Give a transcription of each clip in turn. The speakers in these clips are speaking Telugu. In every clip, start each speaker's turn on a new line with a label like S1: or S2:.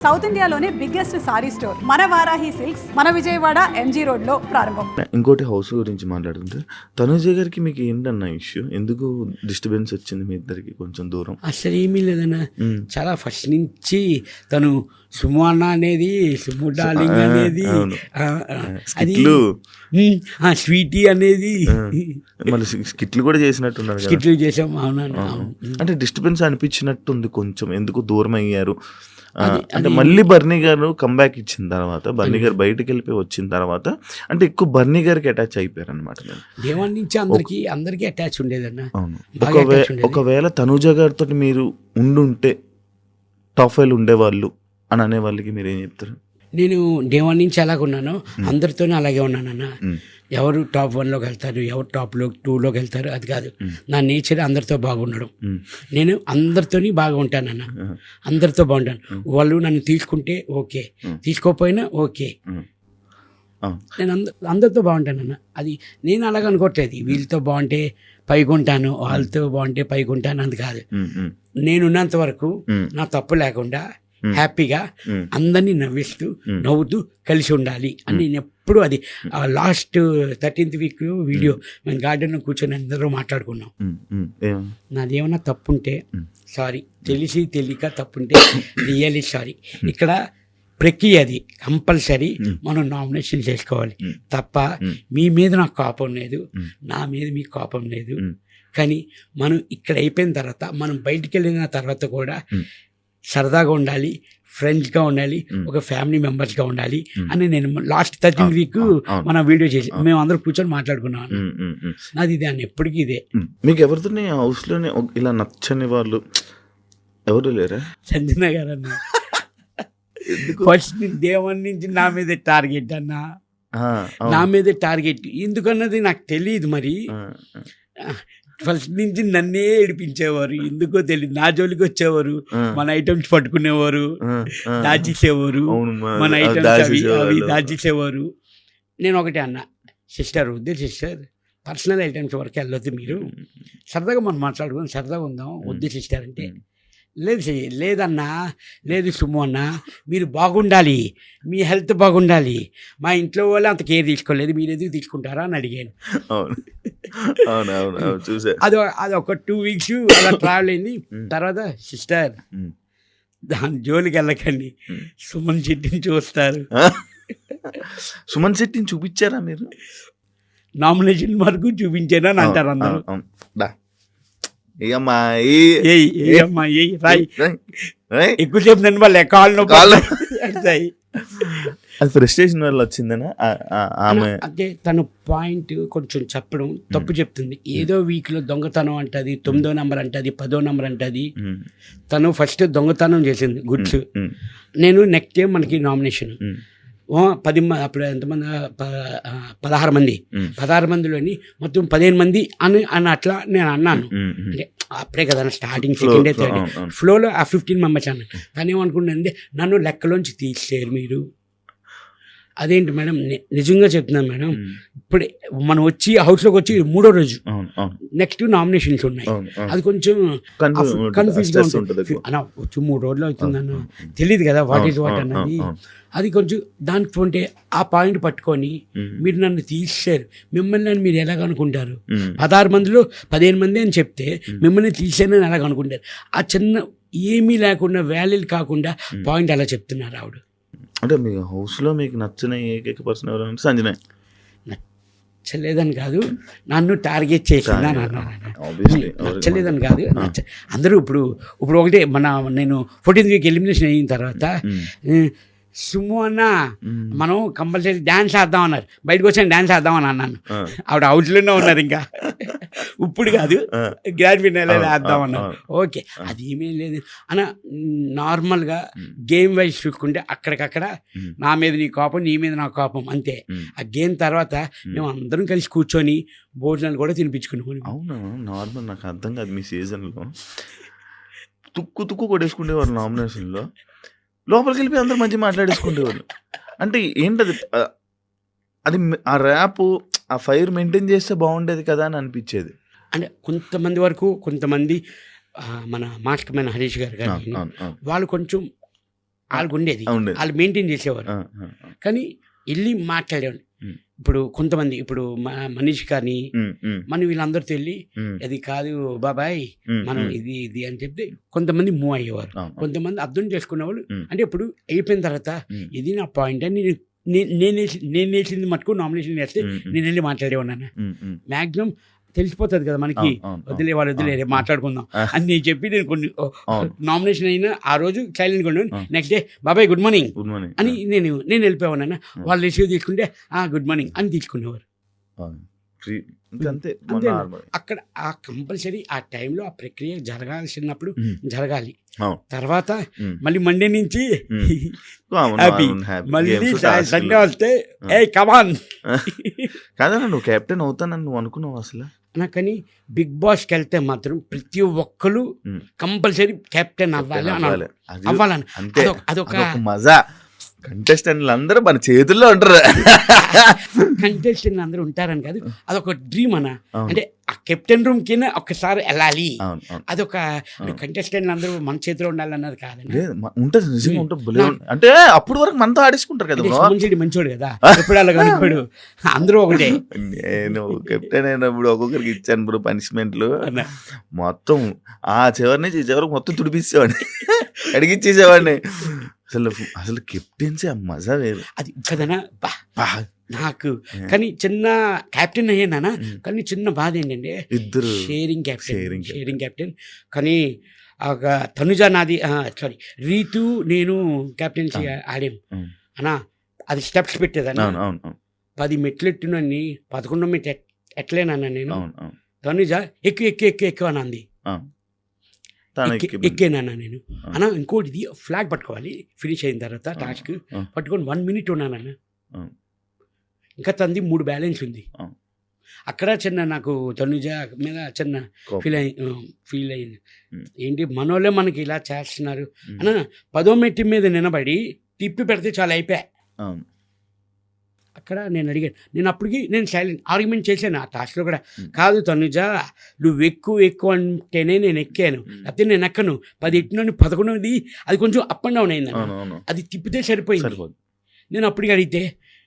S1: సౌత్ ఇండియాలోనే బిగ్గెస్ట్ సారీ స్టోర్ మన వారాహి సిల్క్స్ మన విజయవాడ ఎంజీ రోడ్ లో ప్రారంభం.
S2: ఇంకోటి హౌస్ గురించి మాట్లాడుతుంటే తనుజ గారికి మీకు ఏంటన్న ఇష్యూ, ఎందుకు డిస్టర్బెన్స్ వచ్చింది మీ ఇద్దరికి కొంచెం దూరం?
S3: అసలు ఏమీ లేదన్న, చాలా ఫస్ట్ నుంచి తను సుము అన్న అనేది, సుము డార్లింగ్ అనేది, అది స్వీటీ అనేది,
S2: మళ్ళీ స్కిట్లు కూడా చేసినట్టున్నారు,
S3: స్కిట్లు చేసాం. అవునన్నా,
S2: అంటే డిస్టర్బెన్స్ అనిపించినట్టుంది కొంచెం, ఎందుకు దూరం అయ్యారు అంటే మళ్ళీ బర్నీ గారు కంబ్యాక్ ఇచ్చిన తర్వాత, బర్నీ గారు బయటకు వెళ్ళిపోయి వచ్చిన తర్వాత అంటే ఎక్కువ బర్నీ గారికి అటాచ్ అయిపోయారు అనమాట.
S3: దేవన్ నుంచి అందరికి అటాచ్ ఉండేదన్న.
S2: అవును, ఒకవేళ తనుజ గారితో మీరు ఉండుంటే టాప్ 5 ఉండేవాళ్ళు అని అనే వాళ్ళకి మీరు ఏం చెప్తారు?
S3: నేను దేవన్ నుంచి అలాగ ఉన్నాను, అందరితోనే అలాగే ఉన్నానన్న. ఎవరు టాప్ 1లోకి వెళ్తారు, ఎవరు టాప్ 2లోకి వెళ్తారు, అది కాదు. నా నేచర్ అందరితో బాగుండడం. నేను అందరితోని బాగా ఉంటానన్న, అందరితో బాగుంటాను. వాళ్ళు నన్ను తీసుకుంటే ఓకే, తీసుకోకపోయినా ఓకే, నేను అందరితో బాగుంటానన్న. అది నేను అలాగ అనుకోవట్లేదు, వీళ్ళతో బాగుంటే పైకి ఉంటాను, వాళ్ళతో బాగుంటే పైకి ఉంటాను, అది కాదు. నేనున్నంత వరకు నా తప్పు లేకుండా హ్యాపీగా అందరినీ నవ్విస్తూ నవ్వుతూ కలిసి ఉండాలి అని నేను ఎప్పుడు, అది లాస్ట్ 13th వీక్ వీడియో మేము గార్డెన్లో కూర్చొని అందరూ మాట్లాడుకున్నాం. నాదేమన్నా తప్పుంటే సారీ, తెలిసి తెలియక తప్పుంటే రియల్లీ సారీ. ఇక్కడ ప్రక్రియ అది కంపల్సరీ మనం నామినేషన్ చేసుకోవాలి తప్ప మీ మీద నాకు కోపం లేదు, నా మీద మీకు కోపం లేదు. కానీ మనం ఇక్కడ అయిపోయిన తర్వాత, మనం బయటికి వెళ్ళిన తర్వాత కూడా సరదాగా ఉండాలి, ఫ్రెండ్స్గా ఉండాలి, ఒక ఫ్యామిలీ మెంబర్స్గా ఉండాలి అని నేను లాస్ట్ 13th వీక్ మనం వీడియో చేసి మేము అందరూ కూర్చొని మాట్లాడుకున్నాం. నాది దాన్ని ఎప్పటికీ ఇదే.
S2: మీకు ఎవరితో హౌస్లోనే ఇలా నచ్చని వాళ్ళు ఎవరు లేరా?
S3: సంజన గారు అన్న, ఫస్ట్ దేవన్ నుంచి నా మీద టార్గెట్ అన్న, నా మీద టార్గెట్ ఎందుకన్నది నాకు తెలియదు. మరి ఫస్ట్ నుంచి నన్నే ఏడిపించేవారు, ఎందుకో తెలియదు. నా జోలికి వచ్చేవారు, మన ఐటమ్స్ పట్టుకునేవారు, దాచేసేవారు, మన ఐటమ్స్ అవి దాచేసేవారు. నేను ఒకటే అన్న, సిస్టర్ వద్దు సిస్టర్, పర్సనల్ ఐటమ్స్ వరకు వెళ్ళొద్దు, మీరు సరదాగా మనం మాట్లాడుకుని సరదాగా ఉందాం, వద్దు సిస్టర్ అంటే, లేదు లేదన్నా, లేదు సుము అన్న, మీరు బాగుండాలి, మీ హెల్త్ బాగుండాలి, మా ఇంట్లో వాళ్ళు అంత కేర్ తీసుకోలేదు, మీరు ఎందుకు తీసుకుంటారా అని అడిగాను. అది ఒక 2 వీక్స్ అలా ట్రావెల్ అయింది. తర్వాత సిస్టర్ దాని జోలికి వెళ్ళకండి, సుమన్ శెట్టిని చూస్తారు.
S2: సుమన్ శెట్టిని చూపించారా మీరు?
S3: నామినేషన్ వరకు చూపించాను అని అంటారు అందరూ. ఎక్కువసేపు నన్ను వాళ్ళు కాళ్ళు అది
S2: ఫ్రస్ట్రేషన్ వల్ల వచ్చిందనా ఆమె?
S3: అంటే తను పాయింట్ కొంచెం చెప్పడం తప్పు చెప్తుంది. ఏదో వీక్లో దొంగతనం అంటది, 9వ నెంబర్ అంటది, 10వ నెంబర్ అంటది. తను ఫస్ట్ దొంగతనం చేసింది గుడ్స్. నేను నెక్స్ట్ టైం మనకి నామినేషన్ 10 మంది, అప్పుడు ఎంతమంది, 16 మందిలోని మొత్తం 15 మంది అని అట్లా నేను అన్నాను. అంటే అప్పుడే కదా స్టార్టింగ్, సెకండ్ డే, థర్డ్ ఫ్లోలో ఆ 15 మెంబర్స్ అన్న. తను ఏమనుకుంటుంది, నన్ను లెక్కలోంచి తీసేరు మీరు. అదేంటి మేడం, నిజంగా చెప్తున్నాను మేడం, ఇప్పుడు మనం వచ్చి హౌస్లోకి వచ్చి 3వ రోజు, నెక్స్ట్ నామినేషన్స్ ఉన్నాయి, అది కొంచెం కన్ఫ్యూజ్గా ఉంటుంది అన్న. వచ్చి 3 రోజులు అవుతుందన్న, తెలియదు కదా వాట్ ఈజ్ వాట్ అన్నది. అది కొంచెం దానికి ఉంటే ఆ పాయింట్ పట్టుకొని మీరు నన్ను తీసేశారు, మిమ్మల్ని మీరు ఎలాగనుకుంటారు? 16 మందిలో 15 మంది అని చెప్తే మిమ్మల్ని తీసేనని ఎలాగనుకుంటారు? ఆ చిన్న ఏమీ లేకుండా, వ్యాల్యూలు కాకుండా పాయింట్ అలా చెప్తున్నారు ఆవిడ.
S2: అంటే మీ హౌస్లో మీకు నచ్చిన ఏకైక పర్సన్ ఎవరంటే సంజన.
S3: నచ్చలేదని కాదు, నన్ను టార్గెట్ చేసిందా, నచ్చలేదని కాదు. అందరూ ఇప్పుడు ఒకటే, నేను 14th వీక్ ఎలిమినేషన్ అయిన తర్వాత సుము అన్న మనం కంపల్సరీ డ్యాన్స్ వేద్దాం అన్నారు. బయటకు వచ్చాను డ్యాన్స్ వేద్దామని అన్నాను. ఆవిడ హౌస్లోనే ఉన్నారు, ఇంకా ఇప్పుడు కాదు, గ్రాండ్ ఫినాలే వేద్దాం అన్నారు. ఓకే, అది ఏమీ లేదు అన్న. నార్మల్గా గేమ్ వైజ్ చూసుకుంటే అక్కడికక్కడ నా మీద నీ కోపం, నీ మీద నా కోపం, అంతే. ఆ గేమ్ తర్వాత మేము అందరం కలిసి కూర్చొని భోజనాలు కూడా తినిపించుకున్నాం.
S2: అవునా? నార్మల్ నాకు అర్థం కాదు, మీ సీజన్లో తుక్కు కొట్టేసుకునేవారు నామినేషన్లో, లోపలికి వెళ్ళిపోయి అందరూ మంచిగా మాట్లాడేసుకునేవాళ్ళు. అంటే ఏంటది, అది ఆ ర్యాప్, ఆ ఫైర్ మెయింటైన్ చేస్తే బాగుండేది కదా అని అనిపించేది.
S3: అంటే కొంతమంది వరకు, కొంతమంది మన మాస్టర్ మ్యాన్ హరీష్ గారు కానీ వాళ్ళు కొంచెం వాళ్ళకు ఉండేది,
S2: ఉండేది.
S3: వాళ్ళు మెయింటైన్ చేసేవారు. కానీ వెళ్ళి మాట్లాడేవాడు. ఇప్పుడు కొంతమంది ఇప్పుడు మనీష్ కానీ మనం వీళ్ళందరితో వెళ్ళి అది కాదు బాబాయ్ మనం ఇది ఇది అని చెప్తే కొంతమంది మూవ్ అయ్యేవారు, కొంతమంది అర్థం చేసుకునేవాళ్ళు. అంటే ఇప్పుడు అయిపోయిన తర్వాత ఇది నా పాయింట్ అని నేను వేసింది మటుకు నామినేషన్ వేస్తే నేను వెళ్ళి మాట్లాడేవాడిని. మ్యాక్సిమం తెలిసిపోతుంది కదా మనకి, వదిలే వాళ్ళు వదిలే మాట్లాడుకుందాం అని నేను చెప్పి నేను కొన్ని నామినేషన్ అయినా ఆ రోజు సైలెంట్గా ఉండేవాడిని. నెక్స్ట్ డే బాబాయ్ గుడ్ మార్నింగ్ అని నేను వెళ్ళిపోయాను. వాళ్ళు రిసీవ్ తీసుకుంటే గుడ్ మార్నింగ్ అని తీసుకునేవారు. అక్కడ ఆ కంపల్సరీ ఆ టైంలో ఆ ప్రక్రియ జరగాల్సినప్పుడు జరగాలి. తర్వాత మళ్ళీ మండే నుంచి హ్యాపీ, మళ్ళీ సండే వస్తే ఏ కమాన్
S2: కాదన్నా నువ్వు కెప్టెన్ అవుతానని నువ్వు అనుకున్నావు అసలు?
S3: కానీ బిగ్ బాస్కి వెళ్తే మాత్రం ప్రతి ఒక్కరు కంపల్సరీ కెప్టెన్ అవ్వాలని అదొక
S2: మజా. కంటెస్టెంట్లు అందరూ మన చేతుల్లో ఉంటారు.
S3: కంటెస్టెంట్లు అందరూ ఉంటారని కాదు, అదొక డ్రీమ్ అన్న. అంటే ఆ కెప్టెన్ రూమ్ కింద ఒక్కసారి వెళ్ళాలి, అదొక కంటెస్టెంట్లు అందరూ మన చేతిలో ఉండాలన్నది కాదండి.
S2: ఉంటుంది నిజంగా ఉంటుంది. అంటే అప్పుడు వరకు మనతో ఆడేసుకుంటారు కదా.
S3: మంచోడు కదా, ఎప్పుడు అలా కనుకోడు, అందరూ ఒకటే.
S2: నేను కెప్టెన్ అయినప్పుడు ఒక్కొక్కరికి ఇచ్చాను బ్రో పనిష్మెంట్లు. మొత్తం ఆ చివరి నుంచి ఈ చివరికి మొత్తం తుడిపిచ్చేవాడిని, అడిగిచ్చేసేవాడిని. అసలు కెప్టెన్సీ ఆ మజా వేరు.
S3: అది కదనా నాకు. కానీ చిన్న కెప్టెన్ అయ్యానా, కానీ చిన్న బాధ ఏంటంటే
S2: ఇద్దరు
S3: షేరింగ్ కెప్టెన్. కానీ ఒక తనుజ నాది సారీ రీతు నేను కెప్టెన్సీ ఆడాం అన్నా. అది స్టెప్స్ పెట్టేదన్నా, 10 మెట్లు ఎట్టునని 11 మెట్లు ఎట్లేనన్నా నేను. తనుజ ఎక్కువ అని అంది, ఎక్కేనన్నా నేను. అన్నా ఇంకోటి ఫ్లాగ్ పట్టుకోవాలి ఫినిష్ అయిన తర్వాత టాస్క్ పట్టుకొని 1 మినిట్ ఉన్నానన్నా. ఇంకా తంది 3 బ్యాలెన్స్ ఉంది. అక్కడ చిన్న నాకు తనుజ మీద చిన్న ఫీల్ అయింది. ఏంటి మనోళ్ళే మనకి ఇలా చేస్తున్నారు అన్న. 10వ మెట్టు మీద నిలబడి తిప్పి పెడితే చాలా అయిపోయా. అక్కడ నేను అడిగాను, నేను అప్పటికి నేను సైలెంట్ ఆర్గ్యుమెంట్ చేశాను ఆ టాస్క్లో కూడా. కాదు తనుజ నువ్వు ఎక్కువ అంటేనే నేను ఎక్కాను, లేకపోతే నేను ఎక్కను. 10 ఎట్టినోని 11ది అది కొంచెం అప్ అండ్ డౌన్ అయింది, అది తిప్పితే సరిపోయింది. నేను అప్పటికి అడిగితే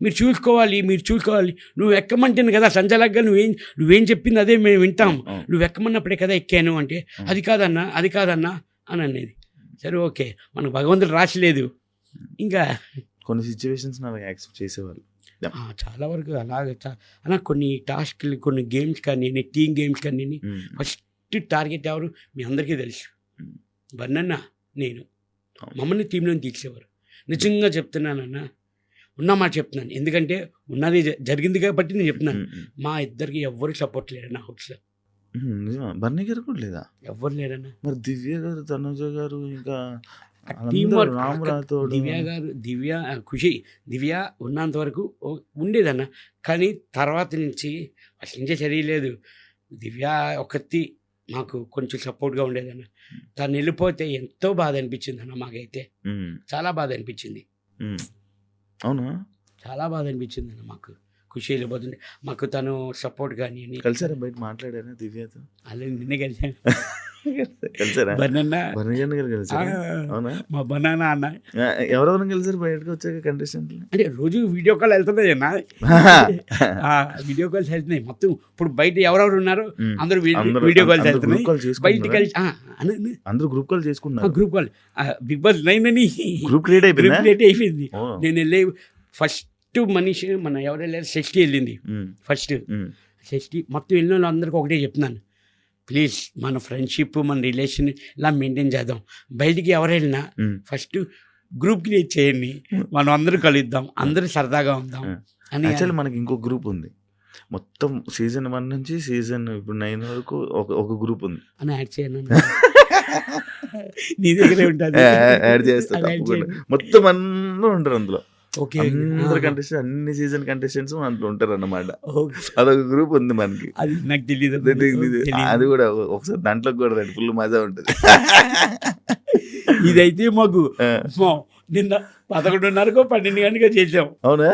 S3: మీరు చూసుకోవాలి నువ్వు ఎక్కమంటేను కదా సంజలగ్గా నువ్వేం చెప్పింది అదే మేము వింటాం, నువ్వు ఎక్కమన్నప్పుడే కదా ఎక్కాను అంటే అది కాదన్నా అని అనేది. సరే ఓకే, మనకు భగవంతుడు రాసిలేదు. ఇంకా
S2: కొన్ని సిచ్యువేషన్స్ నాకు యాక్సెప్ట్ చేసేవాళ్ళు
S3: చాలా వరకు అలాగే. అలా కొన్ని టాస్క్లు కొన్ని గేమ్స్ కానీ టీమ్ గేమ్స్ కానీ ఫస్ట్ టార్గెట్ ఎవరు మీ అందరికీ తెలుసు, బన్నన్న నేను. మమ్మల్ని టీంలో తీసేవారు. నిజంగా చెప్తున్నానన్నా, ఉన్నమాట చెప్తున్నాను, ఎందుకంటే ఉన్నది జరిగింది కాబట్టి నేను చెప్తున్నాను. మా ఇద్దరికి ఎవ్వరు సపోర్ట్ లేరు నా హౌస్లో.
S2: బన్నీ గారు కూడా లేదా?
S3: ఎవ్వరు లేరన్నా.
S2: మరి దివ్య గారు తనుజ గారు ఇంకా
S3: టీం వర్క్. దివ్య ఖుషి దివ్య ఉన్నంత వరకు ఉండేదన్న. కానీ తర్వాత నుంచి అసలు నుంచే చదివలేదు. దివ్య ఒకటి మాకు కొంచెం సపోర్ట్గా ఉండేదన్న. తను వెళ్ళిపోతే ఎంతో బాధ అనిపించింది అన్న. మాకైతే చాలా బాధ అనిపించింది.
S2: అవునా? చాలా
S3: బాధ అనిపించింది అన్న. మాకు ఖుషి వెళ్ళిపోతుండే, మాకు తను సపోర్ట్ కానీ
S2: కలిసారా? బయట మాట్లాడారా దివ్యతో?
S3: అలా నిన్నే కలిసాను.
S2: మా
S3: బనానా అన్న
S2: ఎవరెవరు కలిసారు బయటకు వచ్చాక కంటెస్టెంట్?
S3: అంటే రోజు వీడియో కాల్ వెళ్తున్నాయి అన్న, వీడియో కాల్స్ వెళ్తున్నాయి మొత్తం. ఇప్పుడు బయట ఎవరెవరు ఉన్నారు అందరూ వీడియో కాల్స్ వెళ్తున్నాయి. బయట కలిసి
S2: అందరూ గ్రూప్ కాల్ చేసుకున్నారు.
S3: గ్రూప్ కాల్ బిగ్ బాస్ 9 అని
S2: గ్రూప్ క్రియేట్
S3: అయిపోయింది. నేను వెళ్ళే ఫస్ట్ మనిషి మన ఎవరు వెళ్ళారు, షష్ఠి వెళ్ళింది ఫస్ట్. షష్ఠి మొత్తం వెళ్ళిన వాళ్ళు అందరికీ ఒకటే చెప్తున్నాను, ప్లీజ్ మన ఫ్రెండ్షిప్ మన రిలేషన్ ఇలా మెయింటైన్ చేద్దాం. బయటికి ఎవరు వెళ్ళినా ఫస్ట్ గ్రూప్ క్రియేట్ చేయండి, మనం అందరూ కలుద్దాం, అందరూ సరదాగా ఉందాం అని.
S2: యాక్చువల్లీ మనకి ఇంకో గ్రూప్ ఉంది, మొత్తం సీజన్ 1 నుంచి సీజన్ ఇప్పుడు 9 వరకు ఒక గ్రూప్ ఉంది
S3: అని యాడ్ చేయను. నీ దగ్గరే ఉంటుంది,
S2: యాడ్ చేస్తాను. మొత్తం అందరూ ఉంటారు అందులో. అందరు కంటెస్టెంట్స్, అన్ని సీజన్ కంటెస్టెంట్స్ అందులో ఉంటారు అన్నమాట. అదొక గ్రూప్ ఉంది మనకి.
S3: అది నాకు తెలియదు.
S2: అది కూడా ఒకసారి దాంట్లో కూడా ఫుల్ మజా ఉంటుంది.
S3: ఇదైతే మాకు నిన్న 11:30 12 గంటగా చేసాం.
S2: అవునా?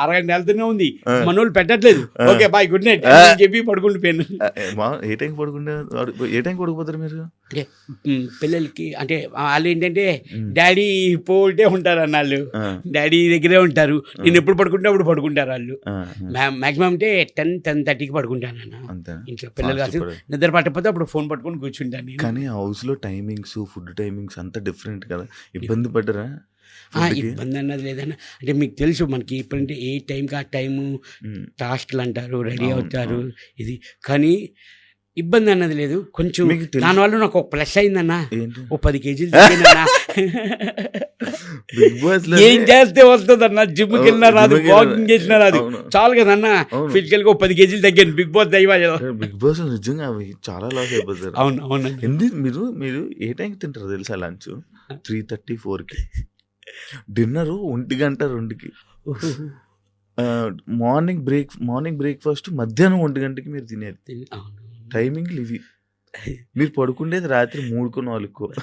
S3: అరగంట వెళ్తూనే ఉంది మనోళ్ళు పెట్టట్లేదు. ఓకే బాయ్ గుడ్ నైట్ అని చెప్పి పడుకుంటుపోయాను.
S2: ఏ టైంకి పడుకుంటే ఏ టైంకి పడుకుపోతారు మీరు?
S3: అంటే పిల్లలకి అంటే వాళ్ళు ఏంటంటే డాడీ పోతే ఉంటారు అన్నాళ్ళు, డాడీ దగ్గరే ఉంటారు. నేను ఎప్పుడు పడుకుంటే అప్పుడు పడుకుంటారు వాళ్ళు. మాక్సిమం అంటే 10-10:30కి పడుకుంటాను అన్న.
S2: అంతే
S3: ఇంట్లో పిల్లలు కాదు నిద్ర పట్టకపోతే అప్పుడు ఫోన్ పట్టుకొని కూర్చుంటాను నేను.
S2: కానీ హౌస్ లో టైమింగ్స్, ఫుడ్ టైమింగ్స్ అంతా డిఫరెంట్ కదా, ఇబ్బంది పడ్డరా?
S3: ఇబ్బంది అన్నది లేదన్న. అంటే మీకు తెలుసు మనకి ఇప్పుడంటే ఏ టైంకి ఆ టైము టాస్క్లు అంటారు, రెడీ అవుతారు ఇది, కానీ ఇబ్బంది అన్నది లేదు. కొంచెం దానివల్ల నాకు ఒక ప్లస్ అయిందన్న, ఓ 10 కేజీలు తగ్గినన్నా. ఏం చేస్తే వస్తుందన్న, జిమ్కి వెళ్ళినా రాదు, వాకింగ్ చేసినా రాదు, చాలు కదన్న ఫిజికల్ గా 10 కేజీలు తగ్గాను. బిగ్ బాస్ దైవాలు.
S2: బిగ్ బాస్ నిజంగా చాలా లాస్ అయిపోతారు.
S3: అవును అవును.
S2: ఎందుకు మీరు ఏ టైంకి తింటారు తెలుసా? లంచ్ 3:30-4కి, డిన్నర్ 1-2కి, మార్నింగ్ బ్రేక్ఫాస్ట్ మధ్యాహ్నం 1 మీరు తినేది. టైమింగ్లు ఇవి. మీరు పడుకుండేది రాత్రి 3-4.